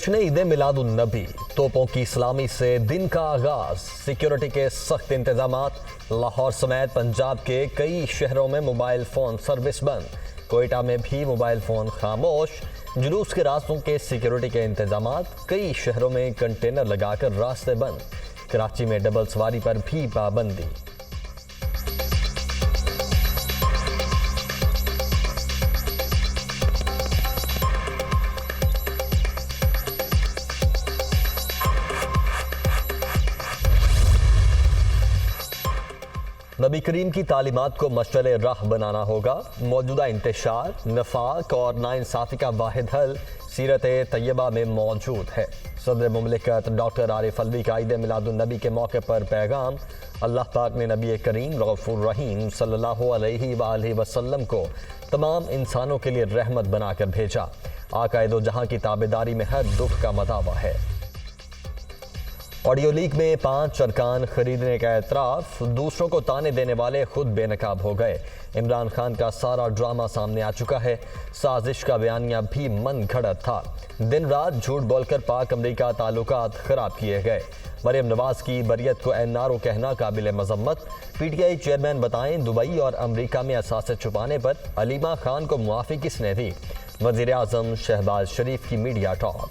जश्न ईद मिलादुन नबी, तोपों की सलामी से दिन का आगाज, सिक्योरिटी के सख्त इंतजामात। लाहौर समेत पंजाब के कई शहरों में मोबाइल फ़ोन सर्विस बंद, कोयटा में भी मोबाइल फ़ोन खामोश। जुलूस के रास्तों के सिक्योरिटी के इंतजामात, कई शहरों में कंटेनर लगाकर रास्ते बंद। कराची में डबल सवारी पर भी पाबंदी। नबी करीम की तालीमात को मशअले राह बनाना होगा। मौजूदा इंतशार, नफाक और नाइंसाफ़ी का वाहिद हल सीरत तैयबा में मौजूद है। सदर मुमलिकत डॉक्टर आरिफ अलवी का ईद मिलादुन नबी के मौके पर पैगाम। अल्लाह पाक ने नबी करीम रऊफ़ुर रहीम सल्लल्लाहु अलैहि वसल्लम को तमाम इंसानों के लिए रहमत बनाकर भेजा। आका दो जहां की ताबेदारी में हर दुख का मदावा है। ऑडियो लीक में 5 अरकान खरीदने का एतराफ़, दूसरों को ताने देने वाले खुद बेनकाब हो गए। इमरान खान का सारा ड्रामा सामने आ चुका है। साजिश का बयानिया भी मन घड़त था। दिन रात झूठ बोलकर पाक अमरीका ताल्लुकात खराब किए गए। मरियम नवाज की बरियत को एनआरओ कहना काबिल मजम्मत। पीटीआई चेयरमैन बताएं, दुबई और अमरीका में असासे छुपाने पर अलीमा खान को मुआफ़ी किसने दी? वज़ीर आज़म शहबाज शरीफ की मीडिया टॉक।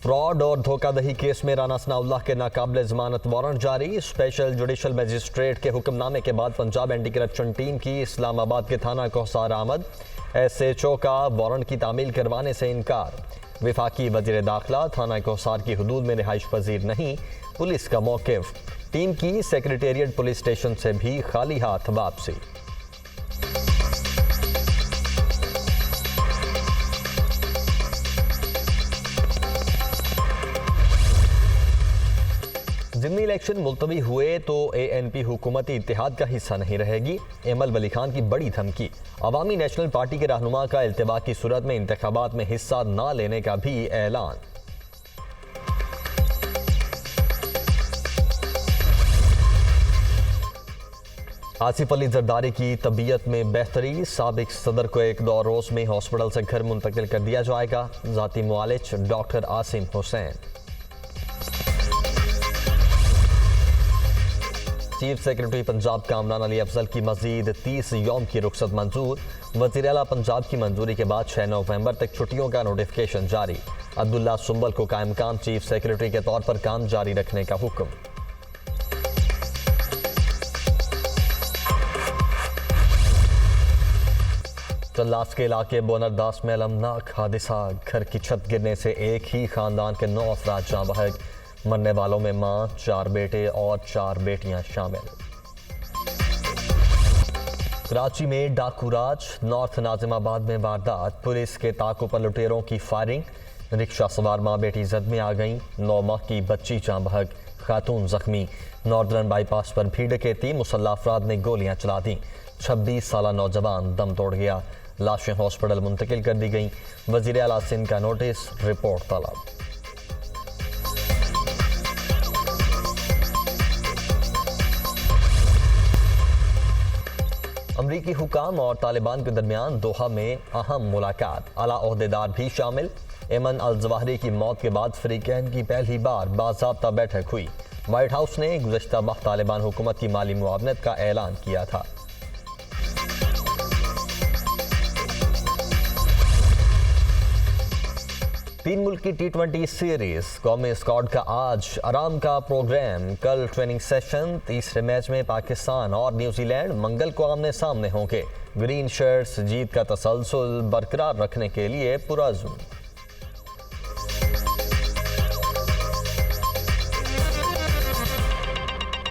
फ्रॉड और धोखाधड़ी केस में राना सनाउल्लाह के नाकाबिल जमानत वारंट जारी। स्पेशल जुडिशल मजिस्ट्रेट के हुक्मनामे के बाद पंजाब एंटी करप्शन टीम की इस्लामाबाद के थाना कोहसार आमद। SHO का वारंट की तामील करवाने से इनकार। विफाकी वजीर दाखिला थाना कोहसार की हदूद में रिहाइश पजीर नहीं, पुलिस का मौक़िफ़। टीम की सेक्रेटेरिएट पुलिस स्टेशन से भी खाली हाथ वापसी। ज़िमनी इलेक्शन मुलतवी हुए तो ANP हुकूमती इत्तेहाद का हिस्सा नहीं रहेगी। एमल वली खान की बड़ी धमकी। अवामी नेशनल पार्टी के रहनुमा का इल्तिवा की सूरत में इंतखाबात में हिस्सा न लेने का भी ऐलान। आसिफ अली जरदारी की तबीयत में बेहतरी। साबिक सदर को 1-2 रोज़ में हॉस्पिटल से घर मुंतकिल कर दिया जाएगा। ज़ाती मुआलिज doctor Asim Hussain. Chief secretary Punjab Kamran Ali Afzal की मजीद 30 यौम की रुखसत मंजूर। वज़ीर आला पंजाब की मंजूरी के बाद 6 नवंबर तक छुट्टियों का नोटिफिकेशन जारी। अब्दुल्ला सुंबल को कायम काम चीफ सेक्रेटरी के तौर पर काम जारी रखने का हुक्म। चल्लास के इलाके बोनरदास में अलमनाक हादिसा। घर की छत गिरने से एक ही खानदान के 9 अफराद जाँ बहक। मरने वालों में मां, 4 बेटे और 4 बेटियां शामिल। कराची में डाकू राज। नॉर्थ नाजिमाबाद में वारदात। पुलिस के ताकों पर लुटेरों की फायरिंग। रिक्शा सवार मां बेटी जद में आ गईं। 9 माह की बच्ची जाँ बहक, खातून जख्मी। नॉर्दर्न बाईपास पर भी डकैती। मुसल्लह अफराद ने गोलियां चला दी। 26 साला नौजवान दम तोड़ गया। लाशें हॉस्पिटल मुंतकिल कर दी गईं। वज़ीर आला सिंध का नोटिस, रिपोर्ट तलब। अमरीकी हुकाम और तालिबान के दरमियान दोहा में अहम मुलाकात। आला ओहदेदार भी शामिल। एमन अल जवाहरी की मौत के बाद फ्रीकैन की पहली बार बाज़ाब्ता बैठक हुई। व्हाइट हाउस ने गुज़श्ता माह तालिबान हुकूमत की माली मुआवनत का ऐलान किया था। तीन मुल्क की T20 सीरीज। कौमी स्क्वाड का आज आराम का प्रोग्राम। कल ट्रेनिंग सेशन। तीसरे मैच में पाकिस्तान और न्यूजीलैंड मंगल को आमने सामने होंगे। ग्रीन शर्ट्स जीत का तसलसल बरकरार रखने के लिए पुरअज़्म।